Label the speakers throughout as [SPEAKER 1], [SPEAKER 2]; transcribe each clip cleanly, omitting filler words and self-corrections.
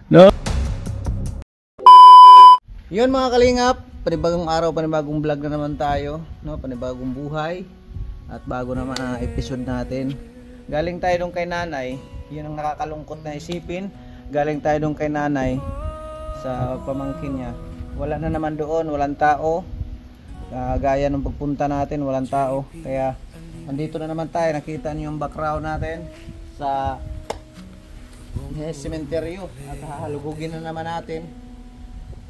[SPEAKER 1] No? Yun mga kalingap, panibagong araw, panibagong vlog na naman tayo, no? Panibagong buhay at bago naman ang episode natin. Galing tayo dong kay nanay, yun ang nakakalungkot na isipin. Galing tayo dong kay nanay sa pamangkin niya. Wala na naman doon, walang tao. Gaya ng pagpunta natin, walang tao. Kaya andito na naman tayo, nakita niyo yung background natin sa sementeryo at hahalugugin na naman natin.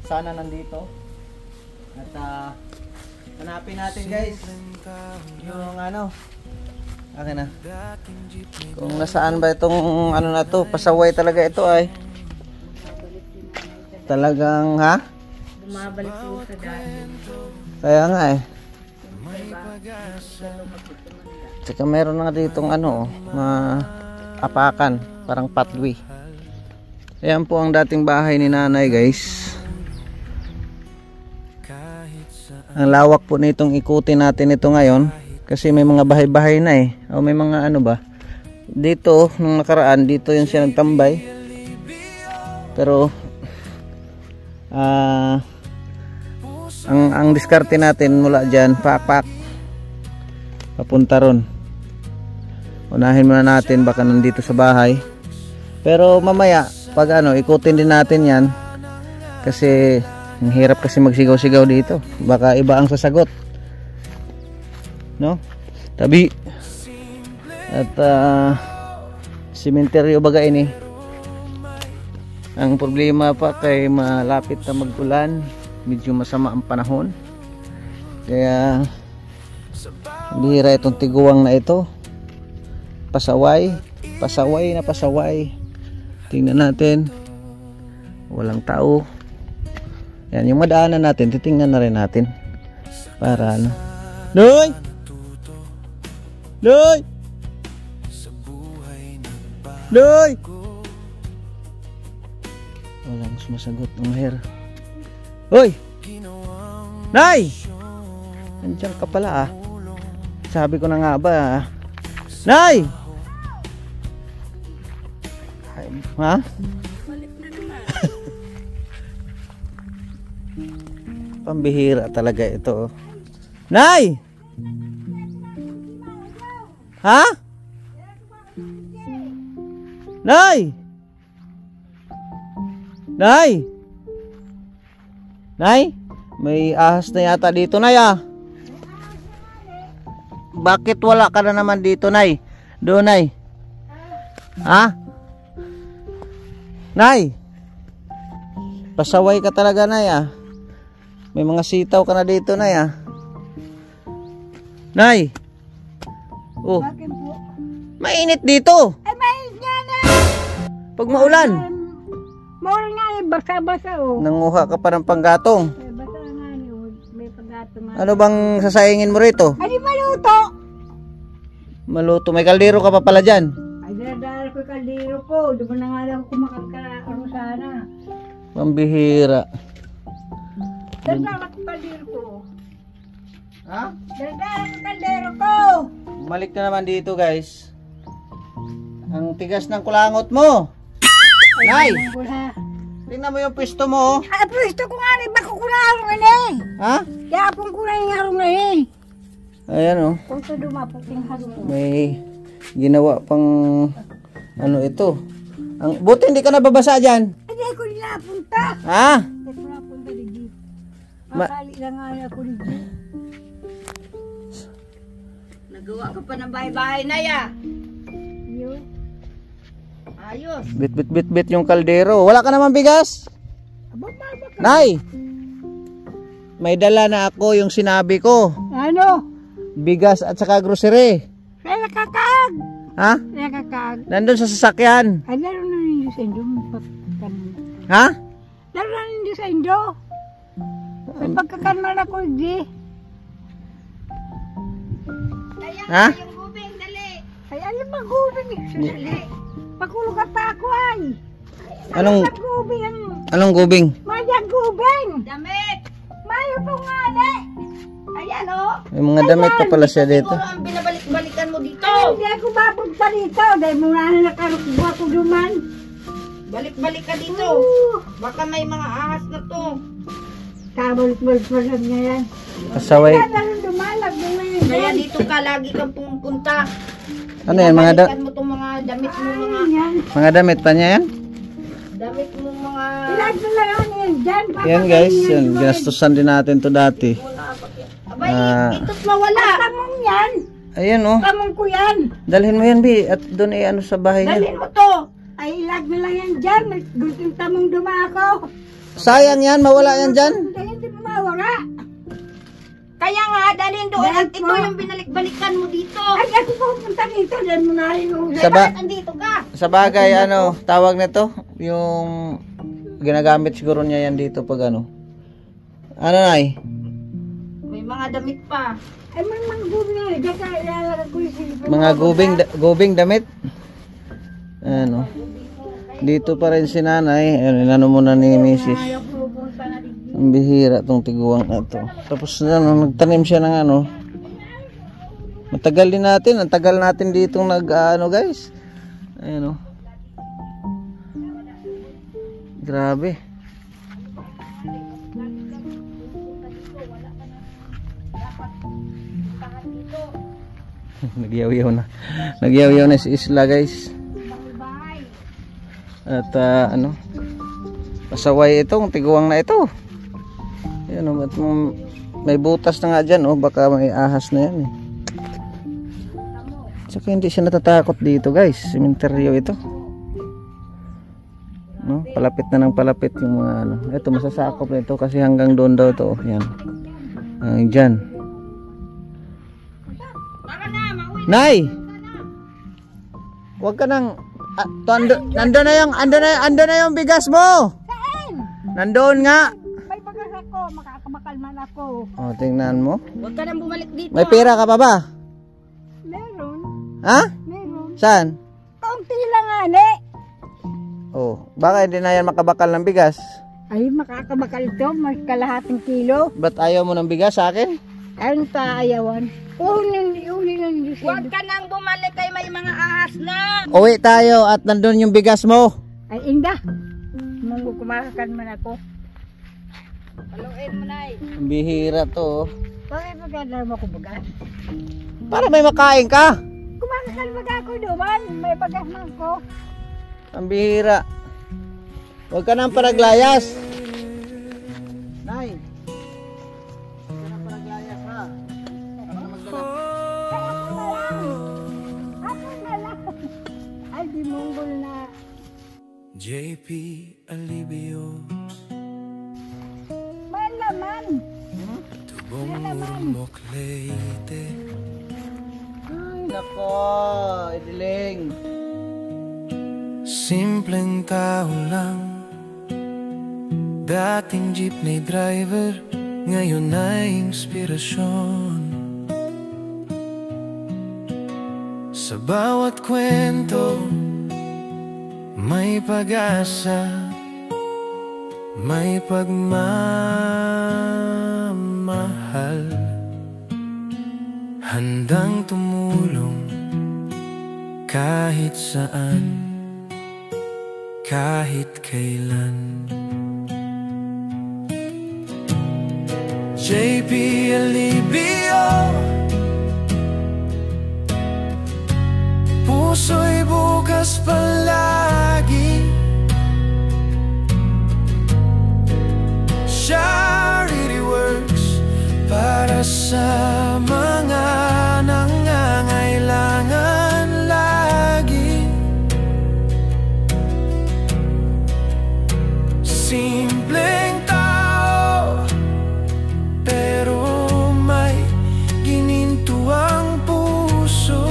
[SPEAKER 1] Sana nandito at hanapin natin guys yung akin na kung nasaan ba itong ano na to. Pasaway talaga ito ay talagang bumabalik po sa dati. Kaya nga tsaka meron na ditong apakan, parang patwi. Ayan po ang dating bahay ni nanay guys. Ang lawak po nitong ikutin natin ito ngayon kasi may mga bahay-bahay na o may mga dito nung nakaraan dito yung siya nagtambay, pero ang diskarte natin mula dyan pak papunta ron. Unahin muna natin, baka nandito sa bahay, pero mamaya pag ikutin din natin yan kasi ang hirap kasi magsigaw-sigaw dito. Baka iba ang sasagot. No? Tabi. At sementeryo baga ini. Ang problema pa kay malapit na mag-ulan. Medyo masama ang panahon. Kaya bihira itong tiguang na ito. Pasaway. Pasaway na pasaway. Tingnan natin. Walang tao. Yan, yung madaanan natin, titingnan na rin natin para Noy! Noy! Noy! Walang sumasagot ng maher. Hoy! Nay! Nandiyan ka pala Sabi ko na nga ba Nay! Ha? Pambihira talaga ito. Nay! Ha? Nay! Nay! Nay? May ahas na yata dito, Nay Bakit wala ka na naman dito, Nay? Doon, Nay. Ha? Nay! Pasaway ka talaga, Nay May mga sitaw ka na dito, Nay Nay! Oh. Mainit dito.
[SPEAKER 2] Ay, mainit nga na.
[SPEAKER 1] Pag maulan.
[SPEAKER 2] Maulan nga basa-basa
[SPEAKER 1] Nanguha ka pa ng panggatong.
[SPEAKER 2] Basa nga may panggatong
[SPEAKER 1] Ano bang sasayangin mo rito?
[SPEAKER 2] Ay, maluto.
[SPEAKER 1] Maluto. May kaldero ka pa pala dyan.
[SPEAKER 2] Ay, dinadala ko yung kaldero ko. Di ba na nga lang kumakakaro sana.
[SPEAKER 1] Pambihira.
[SPEAKER 2] Dinadala ko kaldero ko.
[SPEAKER 1] Ha?
[SPEAKER 2] Dinadala ko kaldero ko.
[SPEAKER 1] Bumalik na naman dito, guys. Ang tigas ng kulangot mo. Nay! Tingnan mo yung pwesto mo.
[SPEAKER 2] Ay, pwesto ko nga baka ko na harong na
[SPEAKER 1] Ha?
[SPEAKER 2] Yapon ko na yung harong na
[SPEAKER 1] Ayan
[SPEAKER 2] Kung sa dumapot yung harong mo.
[SPEAKER 1] May ginawa pang ito. Buti hindi ka nababasa dyan.
[SPEAKER 2] Hindi ko nila
[SPEAKER 1] Ha?
[SPEAKER 2] Hindi ko napunta dito. Makali lang nga ako dito. Nagawa ka pa ng bahay-bahay na Yun. Ayos.
[SPEAKER 1] Bit yung kaldero. Wala ka naman bigas? Nay! May dala na ako yung sinabi ko.
[SPEAKER 2] Ano?
[SPEAKER 1] Bigas at saka grocery.
[SPEAKER 2] Ay, nakakaag.
[SPEAKER 1] Ha?
[SPEAKER 2] Nakakaag.
[SPEAKER 1] Nandun sa sasakyan.
[SPEAKER 2] Ay, laro na ninyo sa Indo.
[SPEAKER 1] Ha?
[SPEAKER 2] Laro na ninyo sa Indo. May pagkakanmal ako, hindi.
[SPEAKER 1] Ha?
[SPEAKER 2] Yung gubing, dali. Ay, ano ba gubing? Dali. Pagkulukat pa ako ay.
[SPEAKER 1] Anong
[SPEAKER 2] gubing?
[SPEAKER 1] Anong gubing?
[SPEAKER 2] Mayang gubing. Damit. Mayo pong ali. Ayan
[SPEAKER 1] May mga damit pa pala siya dito.
[SPEAKER 2] Siguro ang binabalik-balikan mo dito. Ay, hindi ako babag pa dito. Dahil muna na nakarukbo ako duman.
[SPEAKER 3] Balik-balik ka dito. Baka may mga ahas na to.
[SPEAKER 2] Kabalik-balik pa lang niya yan.
[SPEAKER 1] Pasaway.
[SPEAKER 2] Kaya nalang dumalag mo ngayon.
[SPEAKER 3] Kaya dito ka, lagi kang pumunta.
[SPEAKER 1] Ano yan,
[SPEAKER 3] Balikan mo itong mga damit mo,
[SPEAKER 1] mga damit pa niya yan?
[SPEAKER 3] damit mo mga...
[SPEAKER 2] Ilag na lang ano yan dyan.
[SPEAKER 1] Yan guys, yan. Ginastusan din natin to dati.
[SPEAKER 3] Abay, ito't mawala.
[SPEAKER 2] Tamong yan.
[SPEAKER 1] Ayan oh.
[SPEAKER 2] Tamong ko yan.
[SPEAKER 1] Dalhin mo yan, Bi. At doon ay ano sa bahay niya.
[SPEAKER 3] Dalhin mo to.
[SPEAKER 2] Ay ilag na lang yan dyan. Gustong tamong dumako.
[SPEAKER 1] Sayang yan, mawala yan dyan.
[SPEAKER 2] Hindi mawala.
[SPEAKER 3] Kaya nga, dalhin doon.
[SPEAKER 2] Dahil
[SPEAKER 3] At ito
[SPEAKER 2] po.
[SPEAKER 3] yung binalik-balikan mo dito.
[SPEAKER 2] Ay ako pupunta dito. Dahil mo na rin ulit.
[SPEAKER 1] Sa ba-
[SPEAKER 3] Andito ka.
[SPEAKER 1] Sa bagay, ano, tawag nito, yung ginagamit siguro niya yan dito pag ano. Ano Nay?
[SPEAKER 3] May mga damit pa.
[SPEAKER 2] Ay may mga gubing na. Diyan ka ilalagay ko yung silipin.
[SPEAKER 1] Mga gubing damit. Ano. Dito pa rin si nanay. Ano, inano muna ni Mrs.
[SPEAKER 3] Ayaw pupunta na dito.
[SPEAKER 1] Ang bihira tong tiguang na to. Tapos ano, nagtanim siya ng ano. Matagal din natin. Ang tagal natin dito ano guys. Ayan o. Grabe. Nagyaw-yaw na. Nagyaw-yaw na si Isla guys. At ano, pasaway itong tiguang na ito. Ayan o, may butas na nga dyan o, baka may ahas na yan eh. Tsaka hindi siya natatakot dito guys, sementeryo ito. No, palapit na ng palapit yung mga ano. Ito masasakop na ito kasi hanggang doon daw to. Yan. Dyan. Nay! Huwag ka nang nandun na yung bigas mo.
[SPEAKER 2] Saan?
[SPEAKER 1] Nandun nga.
[SPEAKER 2] May bagas ako. Makakabakal man ako.
[SPEAKER 1] O, tingnan mo.
[SPEAKER 3] Huwag ka nang bumalik dito.
[SPEAKER 1] May pera ka pa ba?
[SPEAKER 2] Meron.
[SPEAKER 1] Ha?
[SPEAKER 2] Meron.
[SPEAKER 1] Saan?
[SPEAKER 2] Kaunti lang ane.
[SPEAKER 1] Oh, baka hindi na yan makabakal ng bigas.
[SPEAKER 2] Ay, makakabakal ito. May kalahating kilo.
[SPEAKER 1] Ba't ayaw mo ng bigas sa akin?
[SPEAKER 2] Ayun pa ayawan. Uli ng Diyos.
[SPEAKER 3] Huwag ka nang bumalik kay may mga ahas na.
[SPEAKER 1] Uwi tayo at nandun yung bigas mo.
[SPEAKER 2] Ay, inda. Kumakakan man ako.
[SPEAKER 3] Paluin mo na eh.
[SPEAKER 1] Ang bihira to.
[SPEAKER 2] Bakit magandang mo ko bagas?
[SPEAKER 1] Para may makain ka.
[SPEAKER 2] Kumakakan baga ako doon. May bagas man ko.
[SPEAKER 1] Ang bihira. Huwag ka nang paraglayas. Nay. Huwag ka nang paraglayas ha.
[SPEAKER 2] Ako na lang. Ay, di monggol na.
[SPEAKER 4] JP Alibio
[SPEAKER 2] May laman.
[SPEAKER 4] Tubong urmok Leyte
[SPEAKER 1] Ay, nako. Idiling.
[SPEAKER 4] Simpleng tao lang, dating jeepney driver, ngayon ay inspirasyon. Sa bawat kwento, may pag-asa, may pagmamahal, handang tumulong kahit saan, kahit kailan. JP Alibio, puso'y bukas palagi. Charity works para sa mga nangangailangan lagi. Simpleng tao, pero may ginintuang puso.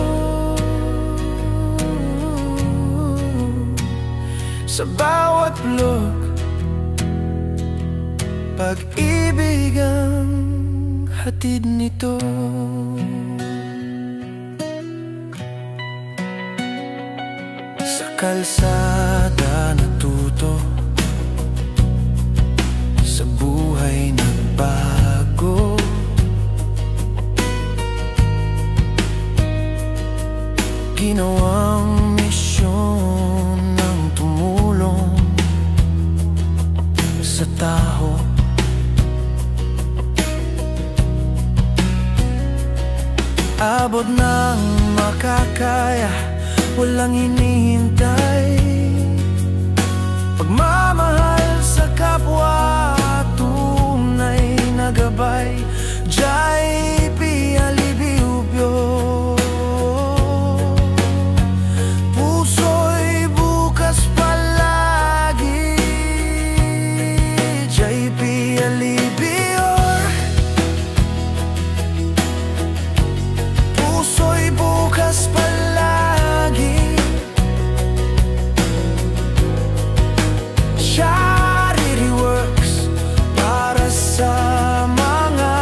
[SPEAKER 4] Sa bawat blog, pag-ibig ang hatid nito. Sa kalsada natuto, sa buhay nagbago. Ginawang misyon ng tumulong sa taho. Abot ng makakaya, walang hinihintay. Pagmamahal sa kapwa, tunay na gabay. JP Alibio, puso'y bukas palagi. JP Alibio, puso'y bukas palagi. Charity works para sa mga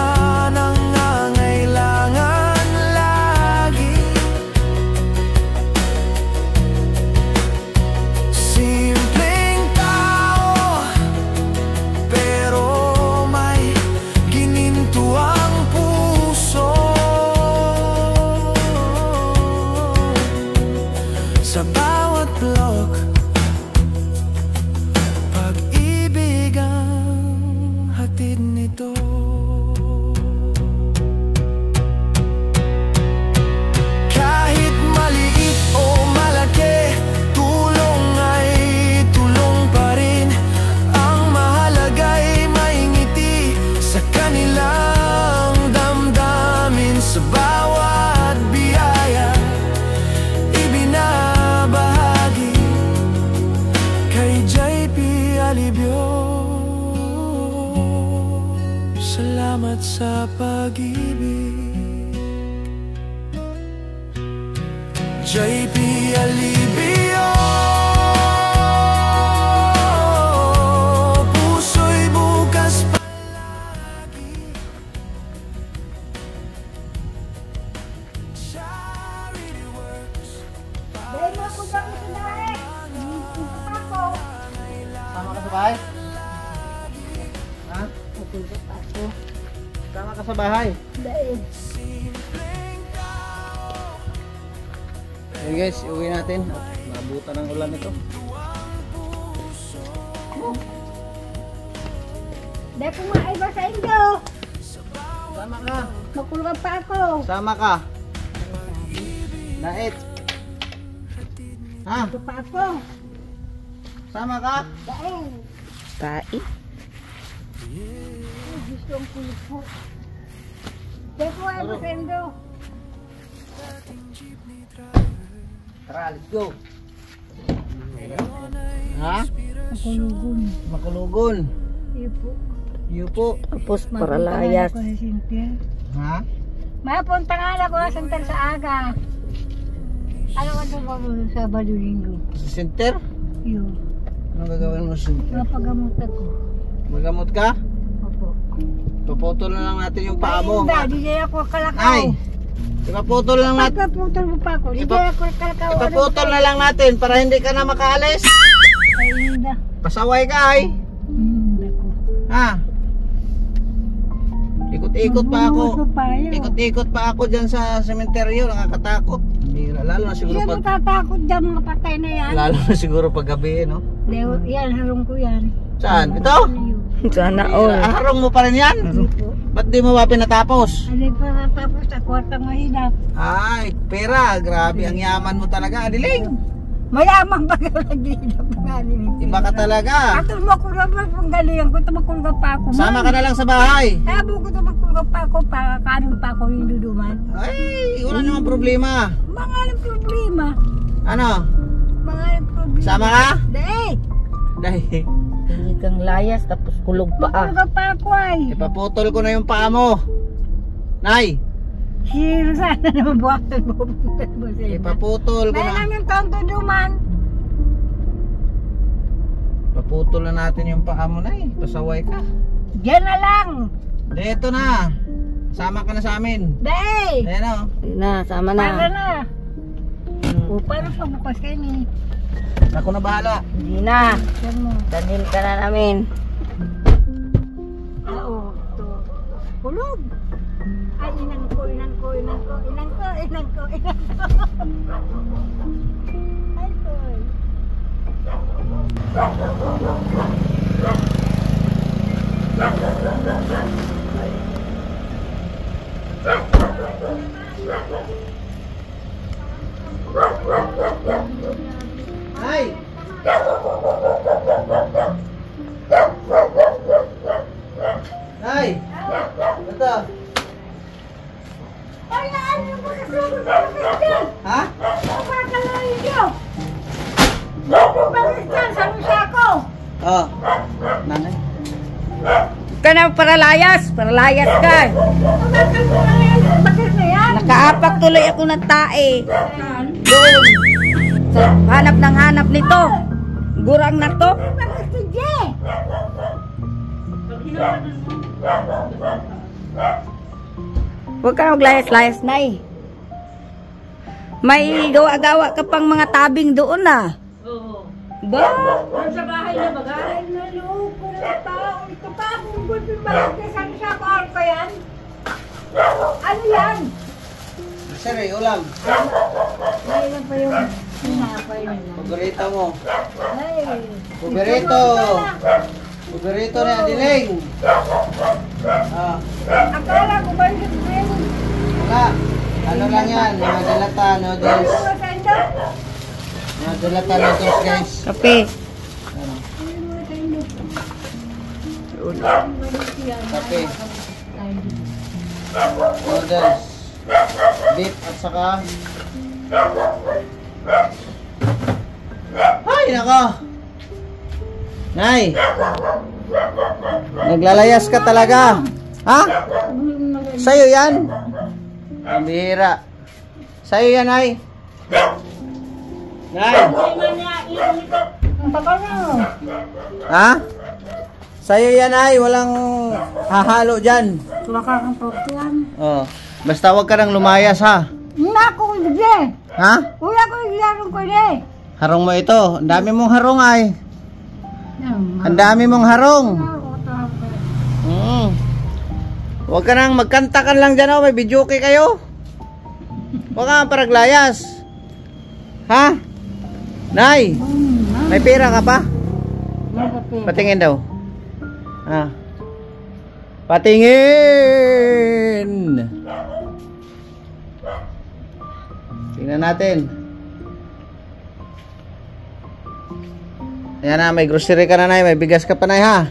[SPEAKER 4] nangangailangan lagi. Simpleng tao, pero may ginintuang puso. Sa bawat blog, pag-ibig ang hatid nito. Kahit maliit o malaki, tulong ay tulong pa rin. Ang mahalaga'y may ngiti sa kanilang damdamin. Sa bawat biyaya, ibinabahagi kay JP Alibio. Salamat sa pag-ibig, JP Alibio. Puso'y bukas palagi. Charity works.
[SPEAKER 2] Dahil mo ako sa kusunahe. Ako.
[SPEAKER 1] Sama ka sa bahay? Ha?
[SPEAKER 2] Matulog ako.
[SPEAKER 1] Sama ka sa bahay?
[SPEAKER 2] Dahil.
[SPEAKER 1] Okay guys, uwi natin. Mabutan ng ulan ito.
[SPEAKER 2] Dahil kung maiba sa inyo.
[SPEAKER 1] Sama ka.
[SPEAKER 2] Makulog pa ako.
[SPEAKER 1] Sama ka. Dait. Ha?
[SPEAKER 2] Ito pa ako.
[SPEAKER 1] Sama ka.
[SPEAKER 2] Dahil.
[SPEAKER 3] Tai.
[SPEAKER 2] Gusto ang kulog po. Dahil kung maiba sa inyo.
[SPEAKER 1] Tara, let's go. Ha?
[SPEAKER 2] Makulugon.
[SPEAKER 1] Makulugon.
[SPEAKER 2] Iyo po.
[SPEAKER 1] Yupo.
[SPEAKER 3] Tapos para layas.
[SPEAKER 2] Mapunta nga ako sa center.
[SPEAKER 1] Ha?
[SPEAKER 2] Mapunta nga ako sa center sa aga. Ano ka ito sa Balulinggo?
[SPEAKER 1] Sa center?
[SPEAKER 2] Iyo.
[SPEAKER 1] Anong gagawin mo sa center?
[SPEAKER 2] Napagamot ako.
[SPEAKER 1] Magamot ka?
[SPEAKER 2] Opo.
[SPEAKER 1] Paputol na lang natin yung paa mo.
[SPEAKER 2] Ay, hindi ako kalakaw.
[SPEAKER 1] Ay! Ipaputol lang natin.
[SPEAKER 2] Pagpaputol mo pa ako. Hindi ako kalakaw.
[SPEAKER 1] Ipaputol na lang natin para hindi ka na makaalis.
[SPEAKER 2] Ay, hindi.
[SPEAKER 1] Pasaway ka ay.
[SPEAKER 2] Ako.
[SPEAKER 1] Ha? Ikot-ikot pa ako.
[SPEAKER 2] Mabuso pa yun.
[SPEAKER 1] Ikot-ikot pa ako dyan sa sementeryo. Nakakatakot. Lalo na siguro
[SPEAKER 2] Hindi mo
[SPEAKER 1] pag...
[SPEAKER 2] tatakot dyan mga patay na yan.
[SPEAKER 1] Lalo na siguro pag gabi, no?
[SPEAKER 2] Yan, harong ko yan.
[SPEAKER 1] Saan? Ito?
[SPEAKER 3] Sana all.
[SPEAKER 1] Harong mo pa rin yan?
[SPEAKER 2] Hindi po.
[SPEAKER 1] Ba't di mo ba pinatapos?
[SPEAKER 2] Ano pa natapos sa kwartang mahirap.
[SPEAKER 1] Ay, pera. Grabe, ang yaman mo talaga, Adiling.
[SPEAKER 2] Mayaman ba ka nag-iinap nga nila?
[SPEAKER 1] Iba ka talaga.
[SPEAKER 2] Ato makulog pa kung galingan ko. Ito makulog pa ako.
[SPEAKER 1] Sama ka na lang sa bahay.
[SPEAKER 2] Tabo ko ito makulog pa ako. Kanon pa ako yung duduman.
[SPEAKER 1] Ay, wala namang problema.
[SPEAKER 2] Mga anong problema.
[SPEAKER 1] Ano?
[SPEAKER 2] Mga anong problema.
[SPEAKER 1] Sama ka?
[SPEAKER 2] Dahil.
[SPEAKER 1] Dahil,
[SPEAKER 3] Hindi kang layas tapos kulog pa ah.
[SPEAKER 2] Makulog pa ako ay.
[SPEAKER 1] ipaputol ko na yung paa mo. Nay,
[SPEAKER 2] Sino sana naman buwasan mo. Pupunta mo sa iba.
[SPEAKER 1] ipaputol ko
[SPEAKER 2] May
[SPEAKER 1] na.
[SPEAKER 2] lang yung taong duduman.
[SPEAKER 1] Paputol na natin yung paa mo, Nay. Pasaway ka.
[SPEAKER 2] Diyan na lang.
[SPEAKER 1] Dito na. Sama ka na sa amin.
[SPEAKER 2] Dahil.
[SPEAKER 1] Ayan o.
[SPEAKER 3] Ayun na, sama na.
[SPEAKER 2] Para na. O, paano pagbukas kayo ni?
[SPEAKER 1] Ako na bahala.
[SPEAKER 3] Hindi na.
[SPEAKER 2] Diyan mo.
[SPEAKER 3] Dalhin ka na namin.
[SPEAKER 2] Oo. Ito. Kulog. Ay, inang ko, inang ko, inang ko, inang ko, inang ko, inang ko. Ay, boy.
[SPEAKER 1] Oh. Nanay.
[SPEAKER 3] Ka na paralayas ka.
[SPEAKER 2] Bakit na yan?
[SPEAKER 3] Nakaapak tuloy ako ng tae. Doon. Sa hanap nito. Gurang na to.
[SPEAKER 2] Bakit si Jay?
[SPEAKER 3] Huwag ka maglayas-layas na eh. May gawa-gawa ka pang mga tabing doon ah.
[SPEAKER 2] Oo.
[SPEAKER 3] Ba?
[SPEAKER 2] Sa bahay na bagay. Ay, naloko ng tao. Ito pa kung gusto malagkasan sa kaan ko yan. Ano yan?
[SPEAKER 1] Sir, ulam.
[SPEAKER 2] Mayroon pa yung sinapay nila.
[SPEAKER 1] Paborito mo.
[SPEAKER 2] Ay.
[SPEAKER 1] Paborito. Paborito na diling. Ah.
[SPEAKER 2] Akala ko ba yung spring?
[SPEAKER 1] Wala. Ano lang yan? Mga dalata noodles. Mga dalata noodles guys.
[SPEAKER 3] Kape.
[SPEAKER 1] Ano? Kape. Noodles. Beef at saka ay nako. Nay. Naglalayas ka talaga. Ha? Sa'yo yan? Ang bihira. Sa'yo yan, Nay. Nay. Ha? Sa'yo yan, Nay. Walang hahalo dyan.
[SPEAKER 2] Wala ka kang portuan.
[SPEAKER 1] Oh. Basta huwag ka nang lumayas, ha?
[SPEAKER 2] Nga ko hindi.
[SPEAKER 1] Ha?
[SPEAKER 2] Kuya ko ilarong ko hindi.
[SPEAKER 1] Harong mo ito. Ang dami mong harong, ay. Ang dami mong harong. Huwag ka nang magkantakan lang dyan, oh. May videoke kayo. Huwag ka paraglayas. Ha? Nay, may pera ka pa? Patingin daw. Ha? Patingin. Tingnan natin. Ayan na, may grocery ka na, Nay. May bigas ka pa, Nay, ha?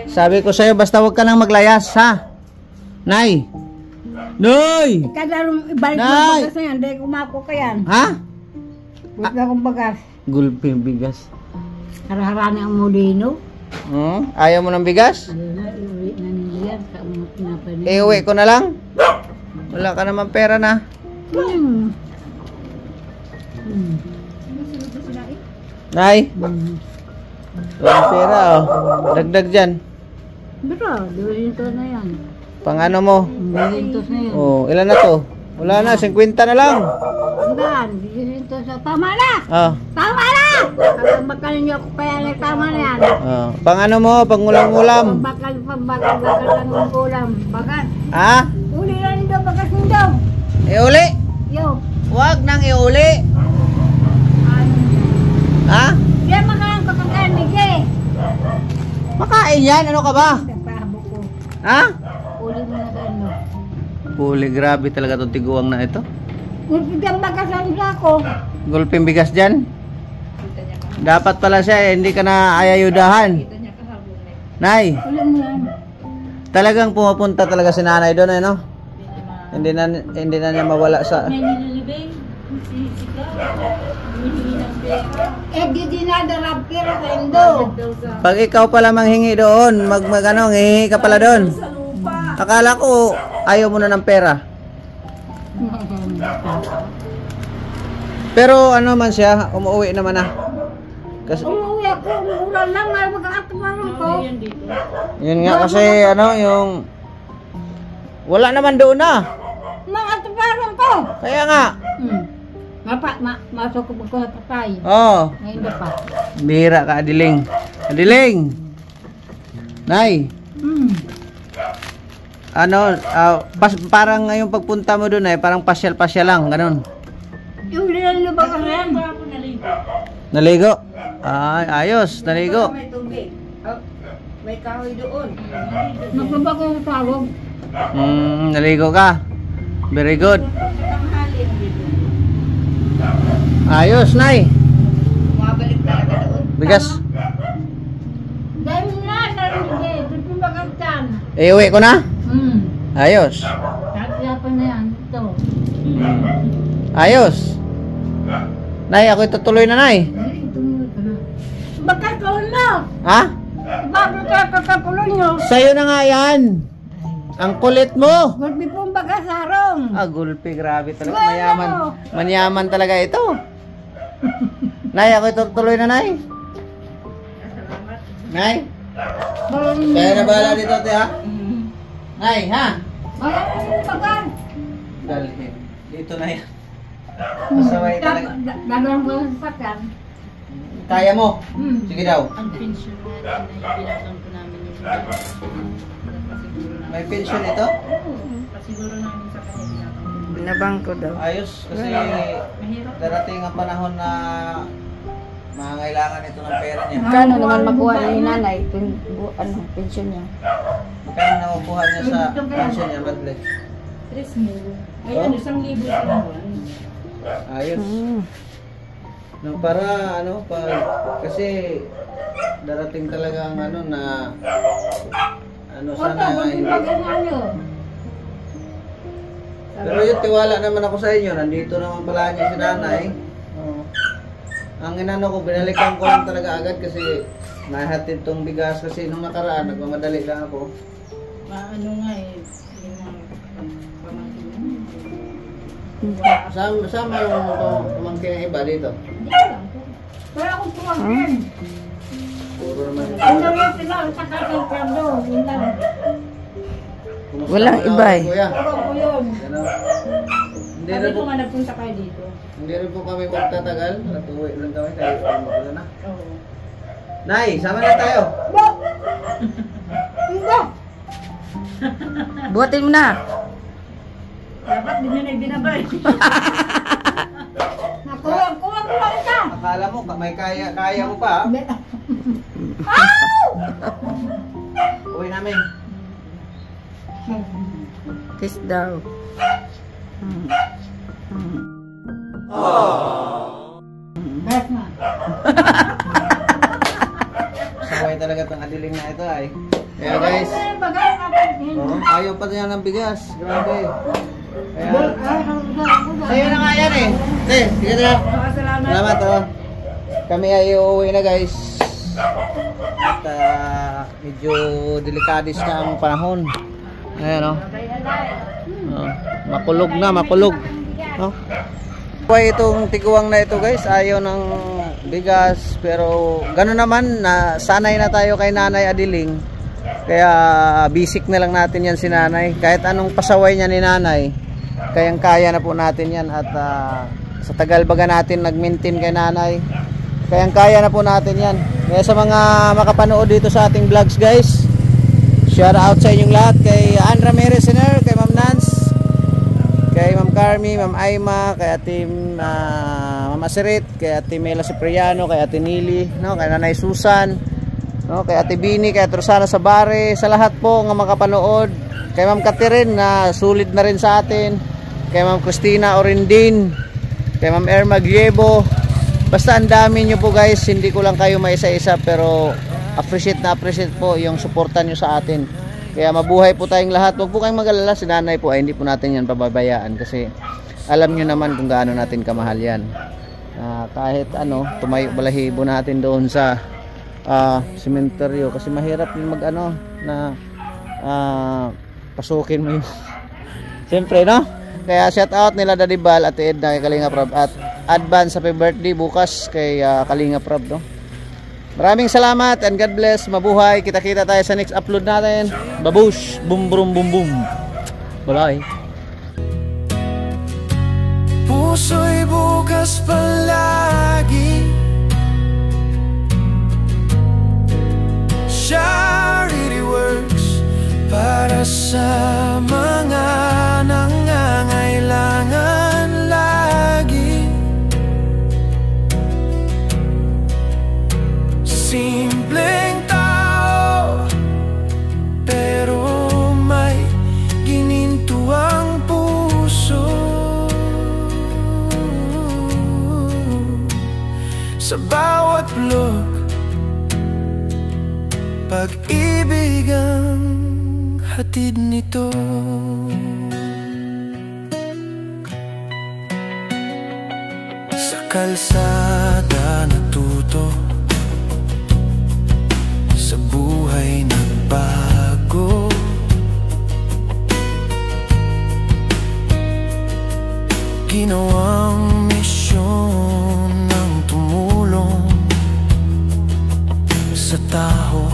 [SPEAKER 1] Sabi ko sa'yo, basta huwag ka nang maglayas, ha? Nay! Nay!
[SPEAKER 2] Kadarong ibalik mo
[SPEAKER 1] Nay!
[SPEAKER 2] bagas na yan. Dahil kumako ka yan.
[SPEAKER 1] Ha?
[SPEAKER 2] Huwag na akong bagas.
[SPEAKER 1] Gulping bigas.
[SPEAKER 2] Haraharani ang mulino.
[SPEAKER 1] Ayaw mo ng bigas?
[SPEAKER 2] Ano na, iuwi na nila. Sa umot na pa nila.
[SPEAKER 1] Iuwi ko na lang? Wala ka naman pera na. Nay! Walang pera, oh. Dagdag dyan.
[SPEAKER 2] Pero, dulintos na yan.
[SPEAKER 1] Pang ano mo?
[SPEAKER 2] Dulintos na yan.
[SPEAKER 1] Oh, ilan na to? Wala na, 50 na lang.
[SPEAKER 2] Hanggang, dulintos na. Tama na!
[SPEAKER 1] Oh.
[SPEAKER 2] Tama na! Pagbakan ninyo ako kaya na tama na yan.
[SPEAKER 1] Oh. Pang ano mo? Pang ulam-ulam.
[SPEAKER 2] Pagbakan lang ng ulam. Bagat.
[SPEAKER 1] Ha?
[SPEAKER 2] Uli na nindo, bagas nindo.
[SPEAKER 1] Iuli?
[SPEAKER 2] Yo.
[SPEAKER 1] Huwag nang iuli. Ha?
[SPEAKER 2] Diyan makalang kapagkaan, Miguel.
[SPEAKER 1] Makain yan. Ano ka ba?
[SPEAKER 2] Pahabo ko.
[SPEAKER 1] Ha?
[SPEAKER 2] Uli mo na ano.
[SPEAKER 1] Huli, grabe talaga itong tiguang na ito.
[SPEAKER 2] Bigyan bagasan sa ako.
[SPEAKER 1] Gulping bigas dyan. Dapat pala siya, hindi ka na ayayudahan. Nay,
[SPEAKER 2] Uli mo yan.
[SPEAKER 1] talagang pumupunta talaga si nanay doon, eh, no? Hindi na niya mawala sa...
[SPEAKER 2] Di dinadarap kira sa indo.
[SPEAKER 1] Pag ikaw pala manghingi doon, ano, hihingi ka pala doon. Akala ko, ayaw mo na ng pera. Pero ano man siya, umuwi naman na. Kasi,
[SPEAKER 2] Umuwi ako, umuulan lang, ay magkakatumaran ko.
[SPEAKER 1] yun nga kasi, ano, yung... Wala naman doon na.
[SPEAKER 2] Mga tumaran ko.
[SPEAKER 1] Kaya nga.
[SPEAKER 2] Masok ko sa patay.
[SPEAKER 1] Oh,
[SPEAKER 2] Ngayon na pa.
[SPEAKER 1] bihira ka, Adiling. Adiling! Nay, ano, parang ngayong pagpunta mo doon, parang pasyal-pasyal lang, ganun.
[SPEAKER 2] Yung linalubag ka yan.
[SPEAKER 1] Naligo? Ay, ayos, naligo.
[SPEAKER 3] May tubig. Oh, may kahoy doon.
[SPEAKER 2] Nagbaba ko yung tawag.
[SPEAKER 1] Naligo ka. Very good. Ayos, Nay.
[SPEAKER 3] Bumabalik talaga doon.
[SPEAKER 1] Bigas.
[SPEAKER 2] Dahil na, narimigay. Doon bagagtan.
[SPEAKER 1] Iuwi ko na? Ayos.
[SPEAKER 2] Katiyapan na yan. Ito.
[SPEAKER 1] Ayos. Nay, ako itutuloy na, Nay.
[SPEAKER 2] Ay, tumuloy ka na. Magkakaon na.
[SPEAKER 1] Ha?
[SPEAKER 2] Bago ka kakapuloy nyo.
[SPEAKER 1] Sa'yo na nga yan. Ang kulit mo.
[SPEAKER 2] Gulpi pong bagasarong.
[SPEAKER 1] Ah, gulpi, grabe talaga. Mayaman. Manyaman talaga ito. Nay, ako tuloy na, Nay. Nay? Kaya na bahala dito, te, ha? Nay, ha?
[SPEAKER 2] Wala na yung bagan.
[SPEAKER 1] Dalhin. Dito na yan. Masaway talaga.
[SPEAKER 2] Gagawin ko sa sakyan.
[SPEAKER 1] Kaya mo? Sige daw.
[SPEAKER 3] Ang pension natin ay pinatang po namin yung
[SPEAKER 1] May pension ito?
[SPEAKER 3] pasiguro namin sa kanila. Binabangko daw.
[SPEAKER 1] Ayos, kasi darating ang panahon na mangangailangan ito ng pera niya.
[SPEAKER 3] Kano naman makuha ni nanay pension niya?
[SPEAKER 1] Magkano na makuha niya sa pension niya, Badle?
[SPEAKER 3] 3,000. Ay,
[SPEAKER 1] Oh?
[SPEAKER 3] 1,000 sa buwan.
[SPEAKER 1] Ayos. No, para ano pa kasi darating talaga ang ano na ano sana nga hindi. Pero yun, tiwala naman ako sa inyo. Nandito naman palagi si nanay. Oo. Ang inano ko, binalikan ko lang talaga agad kasi nahatid tong bigas kasi nung nakaraan, nagmamadali lang ako.
[SPEAKER 3] Ano nga eh, yung mga pamangkin niya.
[SPEAKER 1] Sama yung pamangkin ng iba dito.
[SPEAKER 2] Hindi lang. Wala akong pumangkin.
[SPEAKER 1] Puro naman.
[SPEAKER 2] Ang lang sila, ang sakasang yun lang.
[SPEAKER 1] Kumusta
[SPEAKER 3] Walang
[SPEAKER 1] mga
[SPEAKER 3] iba eh.
[SPEAKER 1] kuya?
[SPEAKER 2] Puro ko yun.
[SPEAKER 1] Ano? Hindi
[SPEAKER 3] Sabi
[SPEAKER 1] rin
[SPEAKER 3] ko
[SPEAKER 1] po,
[SPEAKER 3] nga nagpunta kayo dito.
[SPEAKER 1] hindi rin po kami magtatagal. Natuwi lang kami tayo. Ano na?
[SPEAKER 3] Oo.
[SPEAKER 1] Nay, sama na tayo.
[SPEAKER 2] Bo! Hindi!
[SPEAKER 3] Buhatin mo na.
[SPEAKER 2] Dapat din yun ay binabay. Nakuha ko lang ka.
[SPEAKER 1] Akala mo, may kaya mo pa. Uwi namin.
[SPEAKER 3] Kiss daw.
[SPEAKER 2] Bes na.
[SPEAKER 1] Saway talaga itong adiling na ito ay. Kaya guys,
[SPEAKER 2] Bagay natin.
[SPEAKER 1] ayaw pa niya ng bigas. Grabe. Kaya, sa'yo na nga yan eh. Sige na. Salamat oh. Kami ay uuwi na guys. At medyo delikadis na ang panahon. Ayan oh. Makulog na, makulog. Oh. Kaya itong tiguang na ito guys, ayaw ng bigas. Pero gano'n naman, na sanay na tayo kay Nanay Adiling. Kaya basic na lang natin yan si Nanay. Kahit anong pasaway niya ni Nanay, kayang-kaya na po natin yan. At sa tagal baga natin nag-maintain kay Nanay, kayang-kaya na po natin yan. Kaya sa mga makapanood dito sa ating vlogs guys, shout out sa inyong lahat. Kay Ann Ramirez, kay Ma'am Nance, kay Ma'am Carmi, Ma'am Aima, kay Ate Ma'am Asirit, kay Ate Mela Cipriano, kay Ate Nili, no, kay Nanay Susan, no, kay Ate Bini, kay Ate Rosana Sabare, sa lahat po ng makapanood. Kay Ma'am Catherine na sulit na rin sa atin, kay Ma'am Christina Orindin, kay Ma'am Erma Giebo. Basta ang dami nyo po guys, hindi ko lang kayo maisa-isa pero appreciate po yung suporta nyo sa atin. Kaya mabuhay po tayong lahat. Huwag po kayong mag-alala, si Nanay po ay hindi po natin yan pababayaan kasi alam nyo naman kung gaano natin kamahal yan. Kahit ano, tumayo balahibo natin doon sa sementeryo kasi mahirap yung mag ano na pasukin mo yung siyempre no. Kaya shout out nila Daddy Bal at Edna kay Kalinga Prab at advance happy birthday bukas kay Kalinga Prab no. Maraming salamat and God bless. Mabuhay. Kita-kita tayo sa next upload natin. Babush. Boom boom boom boom. Bye.
[SPEAKER 4] Puso'y bukas palagi. Siya really works para sa mga nangangailangan lagi. Simpleng tao, pero may ginintuang puso. Sa bawat blog, pag-ibig ang hatid nito. Sa kalsada natuto ay nagbago. Ginawang misyon ng tumulong sa tao.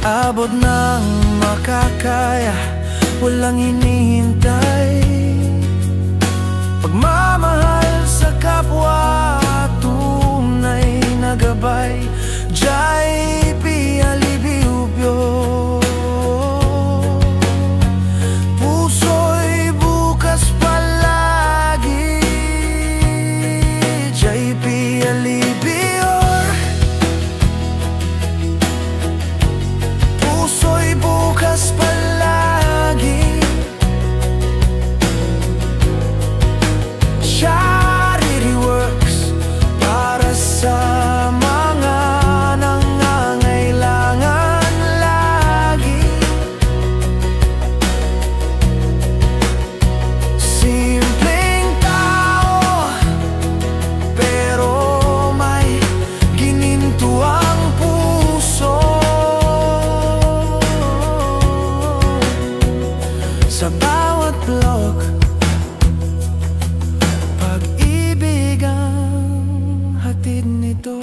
[SPEAKER 4] Abot ng makakaya, walang hinihintay. Pagmamahal sa kapwa, tunay na gabay. JP Alibubyo, puso'y bukas palagi. JP Alibubyo, puso'y bukas palagi. Charity works para sa mga nangangailangan lagi. Simpleng tao, pero may ginintuang puso. Sa bawat blog, pag-ibig ang hatid nito.